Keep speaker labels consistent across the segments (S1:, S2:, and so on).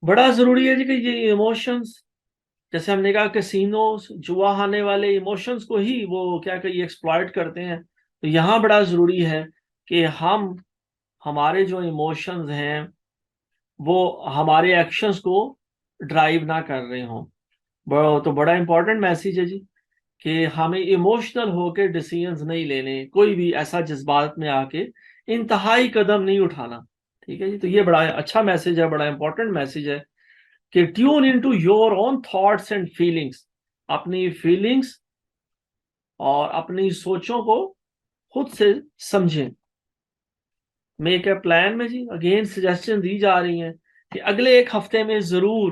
S1: بڑا ضروری ہے جی کہ یہ ایموشنز، جیسے ہم نے کہا کسینوز جوا ہانے والے ایموشنز کو ہی وہ کیا کہ یہ ایکسپلائٹ کرتے ہیں، تو یہاں بڑا ضروری ہے کہ ہمارے جو ایموشنز ہیں وہ ہمارے ایکشنز کو ڈرائیو نہ کر رہے ہوں۔ تو بڑا امپورٹنٹ میسیج ہے جی کہ ہمیں ایموشنل ہو کے ڈیسیژنز نہیں لینے، کوئی بھی ایسا جذبات میں آ کے انتہائی قدم نہیں اٹھانا، ٹھیک ہے جی۔ تو یہ بڑا اچھا میسیج ہے، بڑا امپورٹنٹ میسیج ہے کہ tune in to your own thoughts and feelings, اپنی فیلنگس اور اپنی سوچوں کو خود سے سمجھیں۔ میک اے پلان میں جی اگین سجیشن دی جا رہی ہیں کہ اگلے ایک ہفتے میں ضرور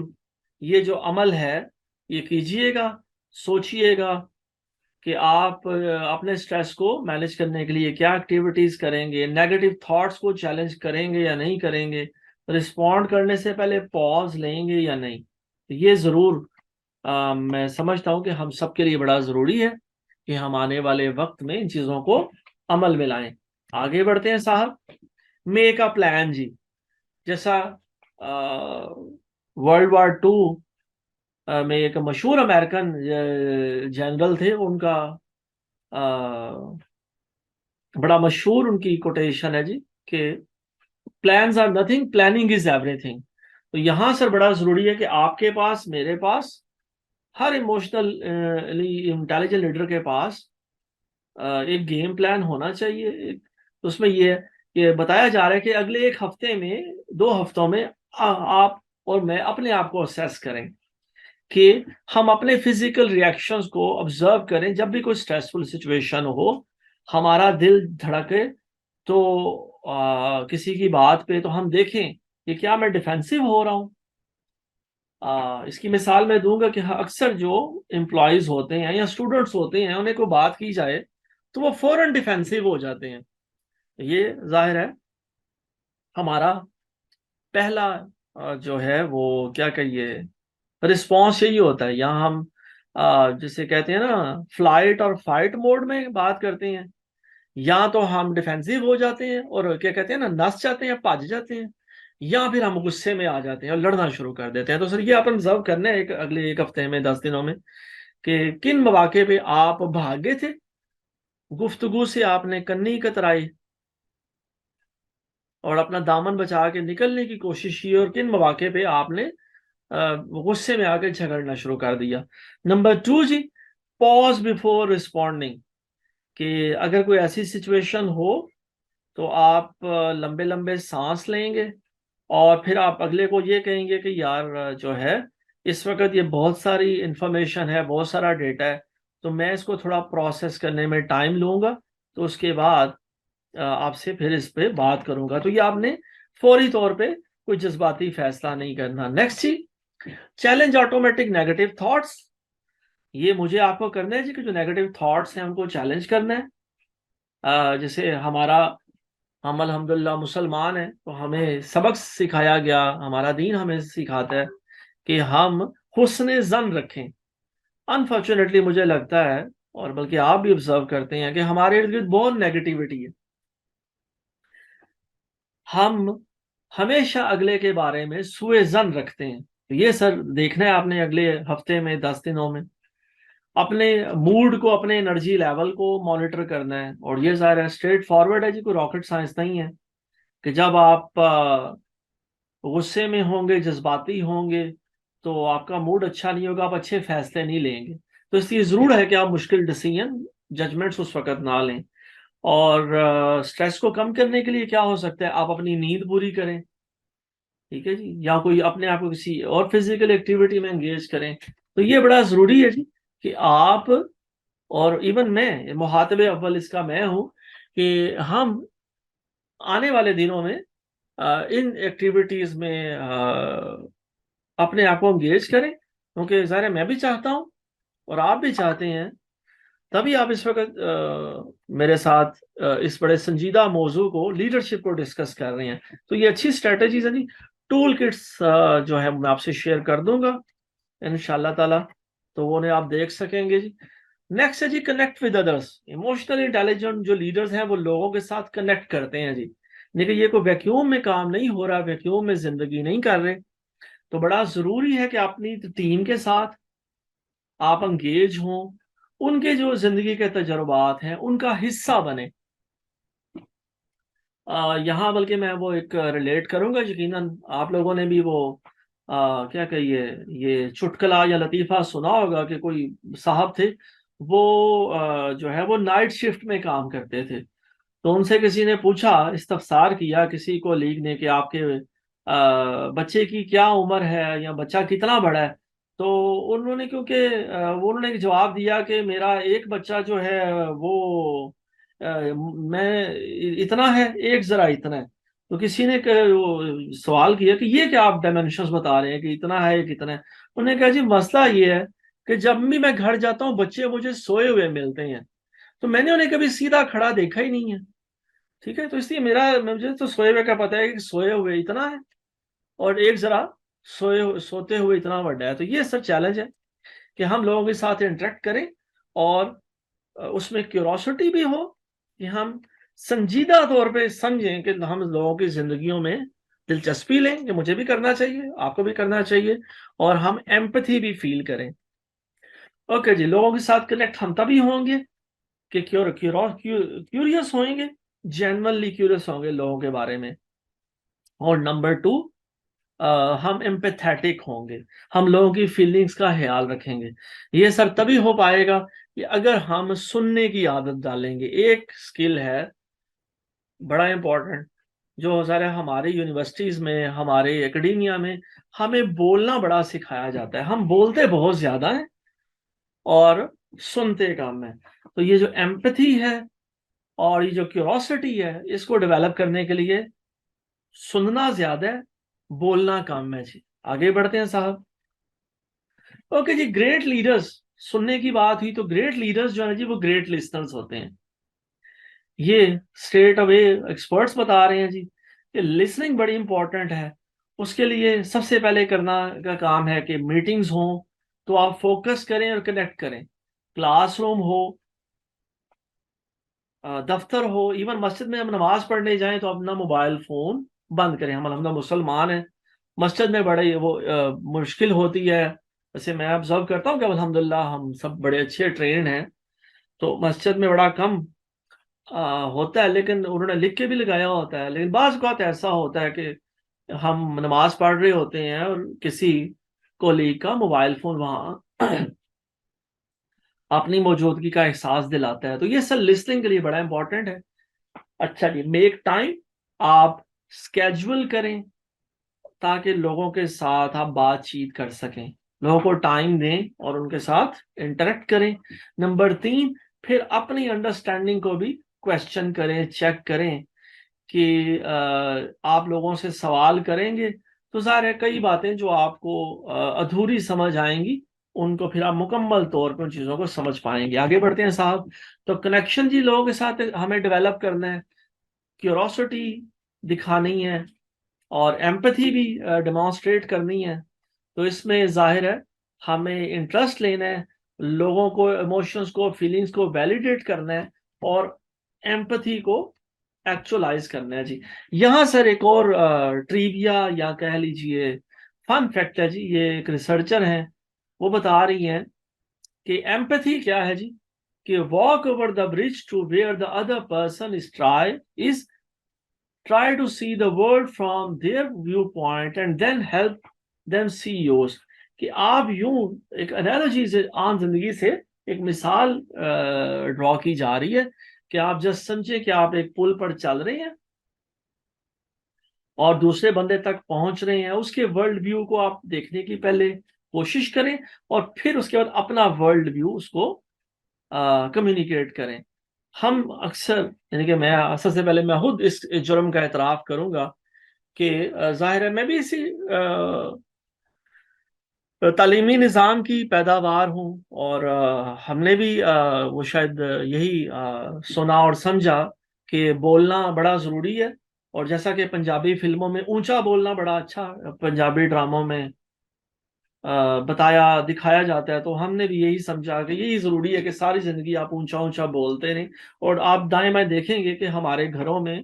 S1: یہ جو عمل ہے یہ کیجئے گا، سوچئے گا کہ آپ اپنے سٹریس کو مینج کرنے کے لیے کیا ایکٹیویٹیز کریں گے، نیگیٹو تھاٹس کو چیلنج کریں گے یا نہیں کریں گے، رسپونڈ کرنے سے پہلے پاز لیں گے یا نہیں۔ یہ ضرور میں سمجھتا ہوں کہ ہم سب کے لیے بڑا ضروری ہے کہ ہم آنے والے وقت میں ان چیزوں کو عمل میں لائیں۔ آگے بڑھتے ہیں صاحب، میک اے پلان جی۔ جیسا ورلڈ وار ٹو میں ایک مشہور امریکن جنرل تھے، ان کا بڑا مشہور ان کی کوٹیشن ہے جی کہ plans are nothing, planning is ایوری تھنگ۔ تو یہاں سر بڑا ضروری ہے کہ آپ کے پاس، میرے پاس، ہر ایموشنل انٹیلیجنٹ لیڈر کے پاس ایک گیم پلان ہونا چاہیے۔ اس میں یہ بتایا جا رہا ہے کہ اگلے ایک ہفتے میں، 2 ہفتوں میں آپ اور میں اپنے آپ کو اسیس کریں کہ ہم اپنے فزیکل ریئیکشنز کو آبزرو کریں۔ جب بھی کوئی سٹریسفل سچویشن ہو، ہمارا دل دھڑکے تو کسی کی بات پہ تو ہم دیکھیں کہ کیا میں ڈیفینسو ہو رہا ہوں۔ اس کی مثال میں دوں گا کہ اکثر جو امپلائیز ہوتے ہیں یا اسٹوڈنٹس ہوتے ہیں، انہیں کوئی بات کی جائے تو وہ فوراً ڈیفینسو ہو جاتے ہیں۔ یہ ظاہر ہے ہمارا پہلا جو ہے وہ کیا کہیے رسپانس یہی ہوتا ہے۔ یہاں ہم جسے کہتے ہیں نا فلائٹ اور فائٹ موڈ میں بات کرتے ہیں، یا تو ہم ڈیفینسو ہو جاتے ہیں اور کیا کہتے ہیں نا نس جاتے ہیں، بھاج جاتے ہیں، یا پھر ہم غصے میں آ جاتے ہیں اور لڑنا شروع کر دیتے ہیں۔ تو سر یہ آپ آبزرو کرنا ہے اگلے ایک ہفتے میں، 10 دنوں میں، کہ کن مواقع پہ آپ بھاگے تھے، گفتگو سے آپ نے کنی کترائی اور اپنا دامن بچا کے نکلنے کی کوشش کی، اور کن مواقع پہ آپ نے غصے میں آ کے جھگڑنا شروع کر دیا۔ نمبر 2 جی، پاز بیفور رسپونڈنگ، کہ اگر کوئی ایسی سچویشن ہو تو آپ لمبے لمبے سانس لیں گے اور پھر آپ اگلے کو یہ کہیں گے کہ یار جو ہے اس وقت یہ بہت ساری انفارمیشن ہے، بہت سارا ڈیٹا ہے، تو میں اس کو تھوڑا پروسیس کرنے میں ٹائم لوں گا، تو اس کے بعد آپ سے پھر اس پہ بات کروں گا۔ تو یہ آپ نے فوری طور پہ کوئی جذباتی فیصلہ نہیں کرنا۔ نیکسٹ جی، چیلنج آٹومیٹک نیگیٹو تھاٹس۔ یہ مجھے آپ کو کرنا ہے جی کہ جو نیگیٹو تھاٹس ہیں ان کو چیلنج کرنا ہے۔ جیسے ہم الحمدللہ مسلمان ہیں تو ہمیں سبق سکھایا گیا، ہمارا دین ہمیں سکھاتا ہے کہ ہم حسن ظن رکھیں۔ انفارچونیٹلی مجھے لگتا ہے، اور بلکہ آپ بھی آبزرو کرتے ہیں، کہ ہمارے ارد گرد بہت نیگیٹیوٹی ہے۔ ہم ہمیشہ اگلے کے بارے میں سوء ظن رکھتے ہیں۔ یہ سر دیکھنا ہے آپ نے اگلے ہفتے میں، 10 دنوں میں، اپنے موڈ کو، اپنے انرجی لیول کو مانیٹر کرنا ہے۔ اور یہ ظاہر ہے اسٹریٹ فارورڈ ہے جی، کوئی راکٹ سائنس نہیں ہے، کہ جب آپ غصے میں ہوں گے، جذباتی ہوں گے، تو آپ کا موڈ اچھا نہیں ہوگا، آپ اچھے فیصلے نہیں لیں گے۔ تو اس لیے ضرور ہے کہ آپ مشکل ڈیسیژن، ججمنٹس اس وقت نہ لیں۔ اور سٹریس کو کم کرنے کے لیے کیا ہو سکتا ہے، آپ اپنی نیند پوری کریں، ٹھیک ہے جی، یا کوئی اپنے آپ کو کسی اور فزیکل ایکٹیویٹی میں انگیج کریں۔ تو یہ بڑا ضروری ہے جی کہ آپ، اور ایون میں مخاطب اول اس کا میں ہوں، کہ ہم آنے والے دنوں میں ان ایکٹیویٹیز میں اپنے آپ کو انگیج کریں، کیونکہ ظاہر ہے میں بھی چاہتا ہوں اور آپ بھی چاہتے ہیں، تبھی آپ اس وقت میرے ساتھ اس بڑے سنجیدہ موضوع کو، لیڈرشپ کو ڈسکس کر رہے ہیں۔ تو یہ اچھی اسٹریٹجیز ہیں جی، ٹول کٹس جو ہے میں آپ سے شیئر کر دوں گا انشاءاللہ تعالی، تو وہ آپ دیکھ سکیں گے جی۔ نیکسٹ ہے جی، connect with others. Emotional intelligent جو لیڈرز ہیں وہ لوگوں کے ساتھ کنیکٹ کرتے ہیں جی، لیکن یہ کوئی ویکیوم میں کام نہیں ہو رہا، ویکیوم میں زندگی نہیں کر رہے۔ تو بڑا ضروری ہے کہ اپنی ٹیم کے ساتھ آپ انگیج ہوں، ان کے جو زندگی کے تجربات ہیں ان کا حصہ بنے. یہاں بلکہ میں وہ ایک ریلیٹ کروں گا، یقیناً آپ لوگوں نے بھی وہ کیا کہیے یہ چٹکلا یا لطیفہ سنا ہوگا کہ کوئی صاحب تھے، وہ جو ہے وہ نائٹ شفٹ میں کام کرتے تھے. تو ان سے کسی نے پوچھا، استفسار کیا کسی کو لیگ نے کہ آپ کے بچے کی کیا عمر ہے یا بچہ کتنا بڑا ہے. تو انہوں نے کیونکہ انہوں نے جواب دیا کہ میرا ایک بچہ جو ہے وہ میں اتنا ہے، ایک ذرا اتنا ہے. تو کسی نے سوال کیا کہ یہ کیا آپ ڈائمینشنز بتا رہے ہیں کہ اتنا ہے کتنا ہے. انہوں نے کہا جی مسئلہ یہ ہے کہ جب بھی میں گھر جاتا ہوں بچے مجھے سوئے ہوئے ملتے ہیں، تو میں نے انہیں کبھی سیدھا کھڑا دیکھا ہی نہیں ہے. ٹھیک ہے، تو اس لیے مجھے تو سوئے ہوئے کا پتہ ہے کہ سوئے ہوئے اتنا ہے اور ایک ذرا سوتے ہوئے اتنا بڑا ہے. تو یہ سر چیلنج ہے کہ ہم لوگوں کے ساتھ انٹریکٹ کریں اور اس میں کیوروسٹی بھی ہو کہ ہم سنجیدہ طور پہ سمجھیں کہ ہم لوگوں کی زندگیوں میں دلچسپی لیں کہ مجھے بھی کرنا چاہیے، آپ کو بھی کرنا چاہیے، اور ہم ایمپتھی بھی فیل کریں. اوکے جی، لوگوں کے ساتھ کنیکٹ ہم تبھی ہوں گے کہ کیوریس ہوئیں گے، جینورلی کیوریس ہوں گے لوگوں کے بارے میں. اور نمبر 2، ہم امپیتھیٹک ہوں گے، ہم لوگوں کی فیلنگز کا خیال رکھیں گے. یہ سر تبھی ہو پائے گا کہ اگر ہم سننے کی عادت ڈالیں گے. ایک سکل ہے بڑا امپورٹنٹ جو ذرا ہماری یونیورسٹیز میں، ہمارے اکیڈیمیا میں ہمیں بولنا بڑا سکھایا جاتا ہے. ہم بولتے بہت زیادہ ہیں اور سنتے کم ہیں. تو یہ جو ایمپتھی ہے اور یہ جو کیوروسٹی ہے، اس کو ڈیولپ کرنے کے لیے سننا زیادہ ہے، بولنا کم ہے. جی آگے بڑھتے ہیں صاحب. اوکے جی، گریٹ لیڈرز، سننے کی بات ہوئی تو گریٹ لیڈرز جو ہے جی وہ گریٹ لسنرز ہوتے ہیں. یہ اسٹریٹ اوے ایکسپرٹس بتا رہے ہیں جی کہ لسننگ بڑی امپورٹنٹ ہے. اس کے لیے سب سے پہلے کرنا کا کام ہے کہ میٹنگز ہوں تو آپ فوکس کریں اور کنیکٹ کریں. کلاس روم ہو، دفتر ہو، ایون مسجد میں ہم نماز پڑھنے جائیں تو اپنا موبائل فون بند کریں. ہم الحمدللہ مسلمان ہیں، مسجد میں بڑی وہ مشکل ہوتی ہے. ویسے میں آبزرو کرتا ہوں کہ الحمدللہ ہم سب بڑے اچھے ٹرینڈ ہیں، تو مسجد میں بڑا کم ہوتا ہے، لیکن انہوں نے لکھ کے بھی لگایا ہوتا ہے. لیکن بعض اوقات ایسا ہوتا ہے کہ ہم نماز پڑھ رہے ہوتے ہیں اور کسی کولیگ کا موبائل فون وہاں اپنی موجودگی کا احساس دلاتا ہے. تو یہ سر لسننگ کے لیے بڑا امپورٹنٹ ہے. اچھا جی، میک ٹائم، آپ اسکیجول کریں تاکہ لوگوں کے ساتھ آپ بات چیت کر سکیں، لوگوں کو ٹائم دیں اور ان کے ساتھ انٹریکٹ کریں. نمبر 3، پھر اپنی انڈرسٹینڈنگ کو بھی کوشچن کریں، چیک کریں کہ آپ لوگوں سے سوال کریں گے تو ظاہر ہے کئی باتیں جو آپ کو ادھوری سمجھ آئیں گی ان کو پھر آپ مکمل طور پہ ان چیزوں کو سمجھ پائیں گے. آگے بڑھتے ہیں صاحب. تو کنیکشن جی لوگوں کے ساتھ ہمیں ڈیولپ کرنا ہے، کیوروسٹی دکھانی ہے اور ایمپتھی بھی ڈیمانسٹریٹ کرنی ہے. تو اس میں ظاہر ہے ہمیں انٹرسٹ لینا ہے، لوگوں کو ایموشنز کو، فیلنگز کو ویلیڈیٹ کرنا ہے اور ایمپتھی کو ایکچولائز کرنا ہے. جی یہاں سر ایک اور ٹریویا یا کہہ لیجئے فن فیکٹ ہے جی. یہ ایک ریسرچر ہیں، وہ بتا رہی ہیں کہ ایمپتھی کیا ہے جی کہ walk over the bridge to where the other person is try to see the world from their viewpoint and then help them see yours. کہ آپ یوں ایک انالوجی سے، عام زندگی سے ایک مثال ڈرا کی جا رہی ہے کہ آپ جسٹ سمجھیں کہ آپ ایک پل پر چل رہے ہیں اور دوسرے بندے تک پہنچ رہے ہیں. اس کے ورلڈ ویو کو آپ دیکھنے کی پہلے کوشش کریں اور پھر اس کے بعد اپنا ورلڈ ویو اس کو کمیونیکیٹ کریں. ہم اکثر، یعنی کہ میں سب سے پہلے میں خود اس جرم کا اعتراف کروں گا کہ ظاہر ہے میں بھی اسی تعلیمی نظام کی پیداوار ہوں اور ہم نے بھی وہ شاید یہی سنا اور سمجھا کہ بولنا بڑا ضروری ہے. اور جیسا کہ پنجابی فلموں میں اونچا بولنا بڑا اچھا، پنجابی ڈراموں میں بتایا دکھایا جاتا ہے، تو ہم نے بھی یہی سمجھا کہ یہی ضروری ہے کہ ساری زندگی آپ اونچا اونچا بولتے رہیں. اور آپ دائیں بائیں دیکھیں گے کہ ہمارے گھروں میں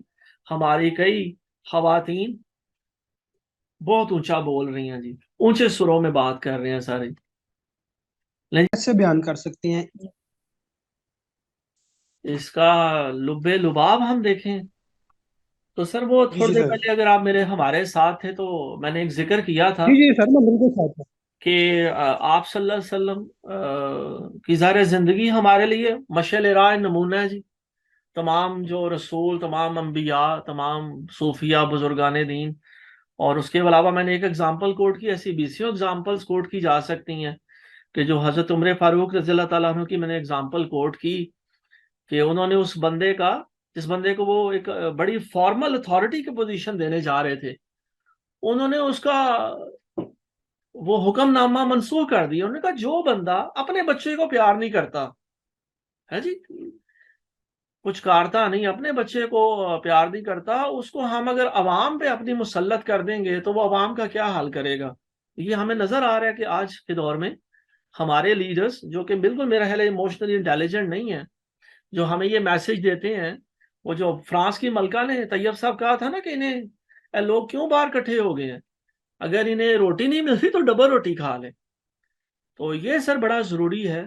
S1: ہماری کئی خواتین بہت اونچا بول رہی ہیں جی، اونچے سروں میں بات کر رہے ہیں سارے.
S2: کیسے بیان کر سکتے ہیں؟
S1: اس کا لب لباب ہم دیکھیں تو سر وہ
S2: جی
S1: تھوڑی
S2: جی
S1: دیر
S2: سر،
S1: پہلے اگر آپ ہمارے ساتھ تھے تو میں نے ایک ذکر کیا تھا
S2: جی جی سر، میں بالکل ساتھ ہوں.
S1: کہ آپ صلی اللہ علیہ وسلم کی ظاہر زندگی ہمارے لیے مشعل راہ نمونہ ہے جی. تمام جو رسول، تمام انبیاء، تمام صوفیاء، بزرگان دین، اور اس کے علاوہ میں نے ایک ایگزامپل کوٹ کی، ایسی بیسیوں ایگزامپلس کوٹ کی جا سکتی ہیں کہ جو حضرت عمر فاروق رضی اللہ تعالیٰ عنہ کی میں نے ایگزامپل کوٹ کی کہ انہوں نے اس بندے کا، جس بندے کو وہ ایک بڑی فارمل اتھارٹی کی پوزیشن دینے جا رہے تھے، انہوں نے اس کا وہ حکم نامہ منسوخ کر دیا. انہوں نے کہا جو بندہ اپنے بچے کو پیار نہیں کرتا ہے جی، کچھ کارتا نہیں، اپنے بچے کو پیار نہیں کرتا، اس کو ہم اگر عوام پہ اپنی مسلط کر دیں گے تو وہ عوام کا کیا حال کرے گا. یہ ہمیں نظر آ رہا ہے کہ آج کے دور میں ہمارے لیڈرز جو کہ بالکل میرا خیال ہے ایموشنلی انٹیلیجنٹ نہیں ہیں، جو ہمیں یہ میسج دیتے ہیں. وہ جو فرانس کی ملکہ نے طیب صاحب کہا تھا نا کہ انہیں لوگ کیوں باہر کٹھے ہو گئے ہیں، اگر انہیں روٹی نہیں ملتی تو ڈبل روٹی کھا لیں. تو یہ سر بڑا ضروری ہے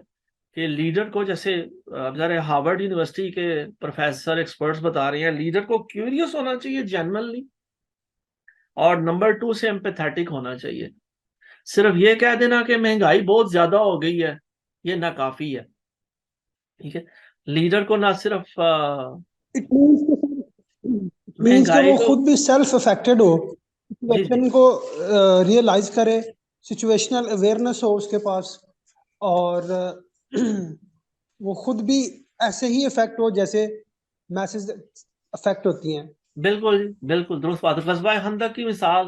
S1: کہ لیڈر کو، جیسے اب ذرا ہارورڈ یونیورسٹی کے پروفیسر ایکسپرٹس بتا رہے ہیں، لیڈر کو کیوریس ہونا چاہیے جینرلی، اور نمبر 2 سے ایمپیتھیٹک ہونا چاہیے. صرف یہ کہہ دینا کہ مہنگائی بہت زیادہ ہو گئی ہے، یہ ناکافی ہے. ٹھیک ہے، لیڈر کو نہ صرف
S2: مینس کہ
S1: مہنگائی
S2: وہ
S1: کو،
S2: خود بھی سیلف افیکٹڈ ہو،
S1: جی جی
S2: سچویشن کو ریئلائز کرے، سچویشنل اویئرنیس ہو اس کے پاس، اور وہ خود بھی ایسے ہی افیکٹ ہو جیسے میسز افیکٹ ہوتی ہیں.
S1: بالکل جی بالکل درست بات ہے. غزوہ خندق کی مثال،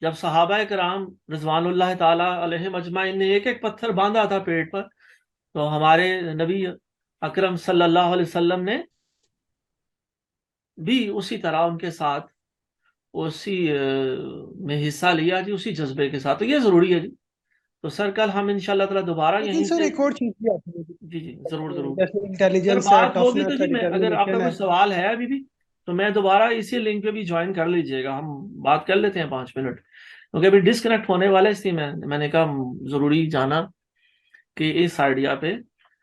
S1: جب صحابہ کرام رضوان اللہ تعالی علیہم اجمعین نے ایک ایک پتھر باندھا تھا پیٹ پر، تو ہمارے نبی اکرم صلی اللہ علیہ وسلم نے بھی اسی طرح ان کے ساتھ اسی میں حصہ لیا جی، اسی جذبے کے ساتھ. تو یہ ضروری ہے جی. تو سر کل ہم انشاءاللہ تعالی دوبارہ
S2: لیکن
S1: یہیں
S2: سر
S1: سے،
S2: ایک اور چیز بھی آتی ہے
S1: جی جی ضرور ضرور
S2: جیسے
S1: سر
S2: انٹیلیجنس ہے،
S1: بات ہوگی تو
S2: ٹفنس
S1: جی،
S2: ہے،
S1: میں اگر آپ کا
S2: ڈٹرمنیشن
S1: کوئی
S2: ہے.
S1: سوال ہے ابھی بھی تو میں دوبارہ اسی لنک پہ بھی جوائن کر لیجئے گا، ہم بات کر لیتے ہیں 5 منٹ، کیونکہ ابھی ڈسکنیکٹ ہونے والے اس لیے میں نے کہا ضروری جانا کہ اس آئیڈیا پہ